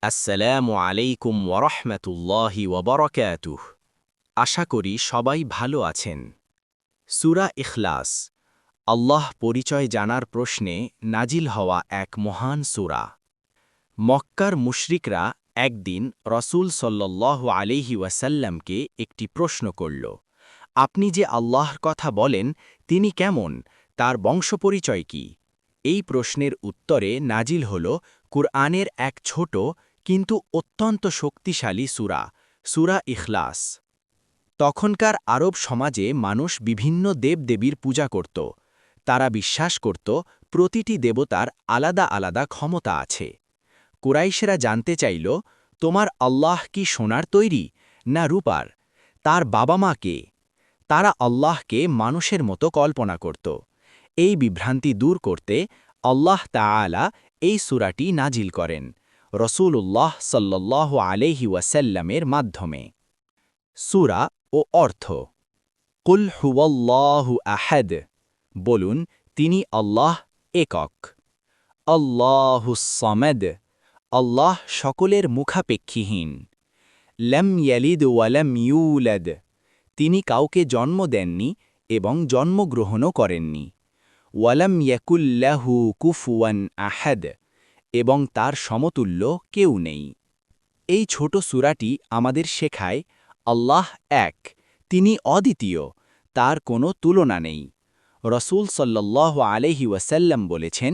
আসসালামু আলাইকুম ওয়ারহমাতুল্লাহি ওয়াবারাকাতুহ। আশা করি সবাই ভালো আছেন। সূরা ইখলাস, আল্লাহ পরিচয় জানার প্রশ্নে নাজিল হওয়া এক মহান সূরা। মক্কার মুশরিকরা একদিন রসূল সাল্লাল্লাহু আলাইহি ওয়াসাল্লামকে একটি প্রশ্ন করল, আপনি যে আল্লাহর কথা বলেন তিনি কেমন, তার বংশপরিচয় কি? এই প্রশ্নের উত্তরে নাজিল হল কুরআনের এক ছোট কিন্তু অত্যন্ত শক্তিশালী সূরা, সূরা ইখলাস। তখনকার আরব সমাজে মানুষ বিভিন্ন দেবদেবীর পূজা করত। তারা বিশ্বাস করত প্রতিটি দেবতার আলাদা আলাদা ক্ষমতা আছে। কুরাইশেরা জানতে চাইল, তোমার আল্লাহ কি সোনার তৈরি না রূপার? তার বাবা মা কে? তারা আল্লাহকে মানুষের মতো কল্পনা করত। এই বিভ্রান্তি দূর করতে আল্লাহ তাআলা এই সূরাটি নাজিল করেন রসূলুল্লাহ সাল্লাল্লাহু আলাইহি ওয়াসাল্লামের মাধ্যমে। সূরা ও অর্থ। কুল হুয়াল্লাহু আহাদ, বলুন তিনি আল্লাহ একক। আল্লাহুস সামাদ, আল্লাহ সকলের মুখাপেক্ষীহীন। লাম ইয়ালিদ ওয়া লাম ইউলাদ, তিনি কাউকে জন্ম দেননি এবং জন্মগ্রহণও করেননি। ওয়ালাম ইয়াকুল্লাহু কুফুয়ান আহাদ, এবং তার সমতুল্য কেউ নেই। এই ছোট সূরাটি আমাদের শেখায় আল্লাহ এক, তিনি অদ্বিতীয়, তার কোনো তুলনা নেই। রসূল সাল্লাল্লাহু আলাইহি ওয়াসাল্লাম বলেছেন,